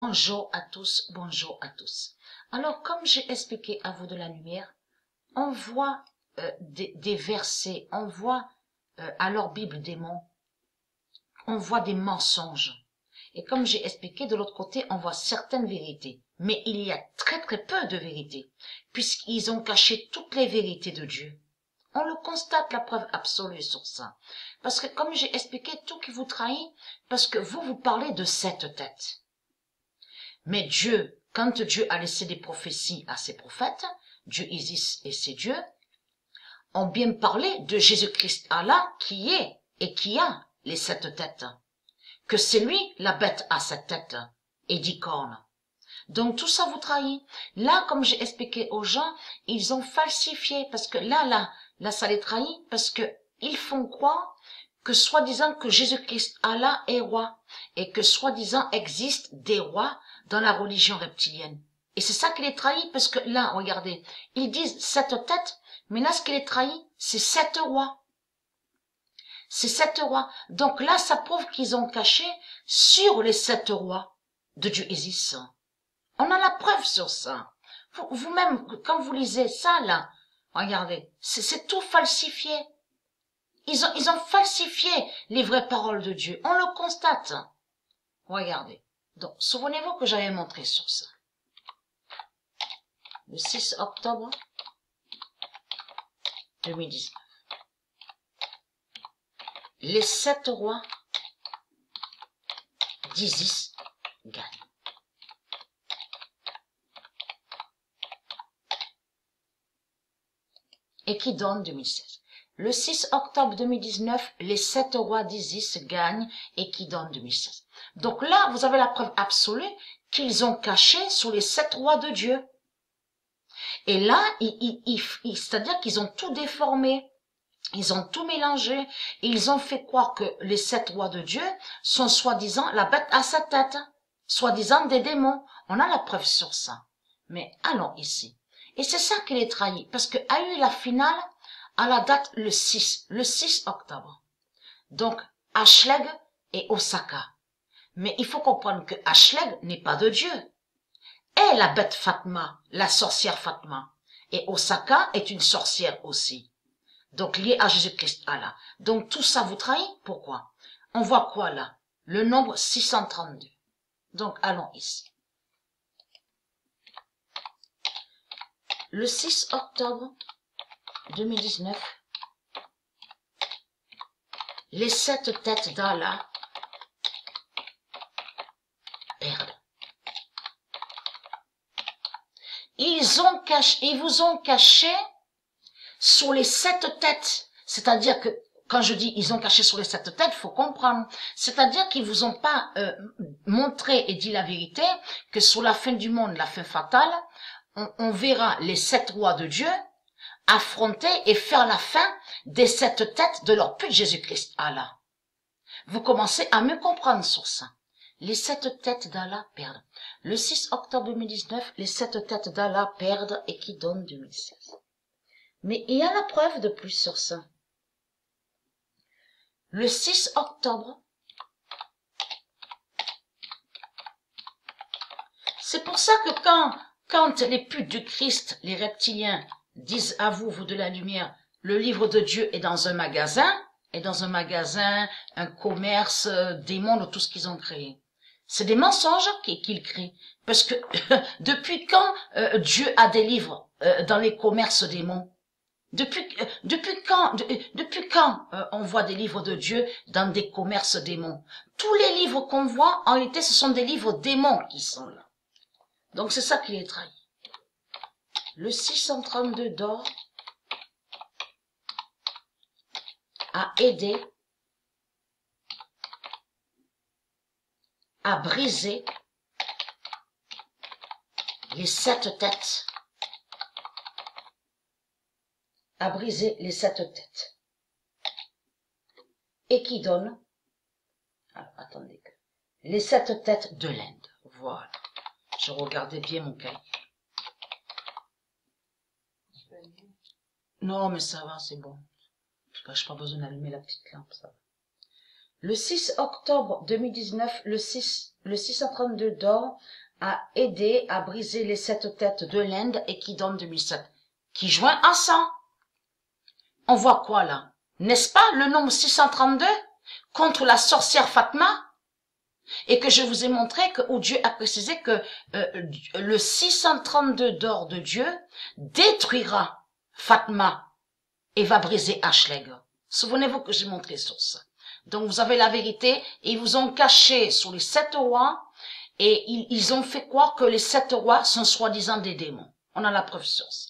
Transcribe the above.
Bonjour à tous, bonjour à tous. Alors, comme j'ai expliqué à vous de la lumière, on voit des versets, on voit à leur Bible des mots, on voit des mensonges. Et comme j'ai expliqué, de l'autre côté, on voit certaines vérités. Mais il y a très très peu de vérités, puisqu'ils ont caché toutes les vérités de Dieu. On le constate, la preuve absolue sur ça. Parce que comme j'ai expliqué, tout qui vous trahit, parce que vous parlez de cette tête. Mais Dieu, quand Dieu a laissé des prophéties à ses prophètes, Dieu Isis et ses dieux, ont bien parlé de Jésus-Christ Allah qui est et qui a les 7 têtes. Que c'est lui, la bête à 7 têtes et 10 cornes. Donc tout ça vous trahit. Là, comme j'ai expliqué aux gens, ils ont falsifié parce que là, ça les trahit parce que ils font croire que soi-disant que Jésus-Christ Allah est roi et que soi-disant existe des rois dans la religion reptilienne. Et c'est ça qui les trahit parce que là, regardez, ils disent 7 têtes, mais là ce qui les trahit, c'est 7 rois. C'est 7 rois. Donc là, ça prouve qu'ils ont caché sur les 7 rois de Dieu Isis. On a la preuve sur ça. Vous-même, quand vous lisez ça, là, regardez, c'est tout falsifié. Ils ont falsifié les vraies paroles de Dieu. On le constate. Regardez. Donc, souvenez-vous que j'avais montré sur ça. Le 6 octobre 2019. Les 7 rois d'Isis gagnent. Et qui donne 2016. Le 6 octobre 2019, les 7 rois d'Isis gagnent et qui donne 2016. Donc là, vous avez la preuve absolue qu'ils ont caché sous les 7 rois de Dieu. Et là, c'est-à-dire qu'ils ont tout déformé. Ils ont tout mélangé. Ils ont fait croire que les 7 rois de Dieu sont soi-disant la bête à 7 têtes. Soi-disant des démons. On a la preuve sur ça. Mais allons ici. Et c'est ça qui les trahit. Parce qu'il y a eu la finale à la date le 6 octobre. Donc, Ashleg et Osaka. Mais il faut comprendre que Ashleg n'est pas de Dieu. Est la bête Fatma, la sorcière Fatma. Et Osaka est une sorcière aussi. Donc, liée à Jésus-Christ Allah. Donc, tout ça vous trahit. Pourquoi? On voit quoi là? Le nombre 632. Donc, allons ici. Le 6 octobre 2019, les 7 têtes d'Allah perdent. Ils vous ont caché sur les 7 têtes. C'est-à-dire que, quand je dis ils ont caché sur les 7 têtes, faut comprendre. C'est-à-dire qu'ils vous ont pas montré et dit la vérité que sur la fin du monde, la fin fatale, on verra les 7 rois de Dieu affronter et faire la fin des 7 têtes de leur pute Jésus-Christ Allah. Vous commencez à mieux comprendre sur ça. Les 7 têtes d'Allah perdent. Le 6 octobre 2019, les 7 têtes d'Allah perdent et qui donnent 2016. Mais il y a la preuve de plus sur ça. Le 6 octobre, c'est pour ça que quand les putes du Christ, les reptiliens, disent à vous, vous de la lumière, le livre de Dieu est dans un magasin, un commerce, des mondes, tout ce qu'ils ont créé. C'est des mensonges qu'ils créent. Parce que depuis quand Dieu a des livres dans les commerces des mondes? Depuis quand on voit des livres de Dieu dans des commerces démons? Tous les livres qu'on voit, en réalité, ce sont des livres démons qui sont là. Donc c'est ça qui les trahit. Le 632 d'or a aidé à briser les 7 têtes. À briser les 7 têtes. Et qui donne, alors, attendez, les 7 têtes de l'Inde. Voilà. Je regardais bien mon cahier. Non, mais ça va, c'est bon. Je n'ai pas besoin d'allumer la petite lampe, ça va. Le 6 octobre 2019, le 632 d'or a aidé à briser les 7 têtes de l'Inde et qui donne 2007. Qui joint à 100. On voit quoi là? N'est-ce pas le nombre 632 contre la sorcière Fatma? Et que je vous ai montré où Dieu a précisé que le 632 d'or de Dieu détruira Fatma et va briser Ashleg. Souvenez-vous que j'ai montré sur ça. Donc vous avez la vérité et ils vous ont caché sous les 7 rois et ils ont fait croire que les 7 rois sont soi-disant des démons. On a la preuve sur ça.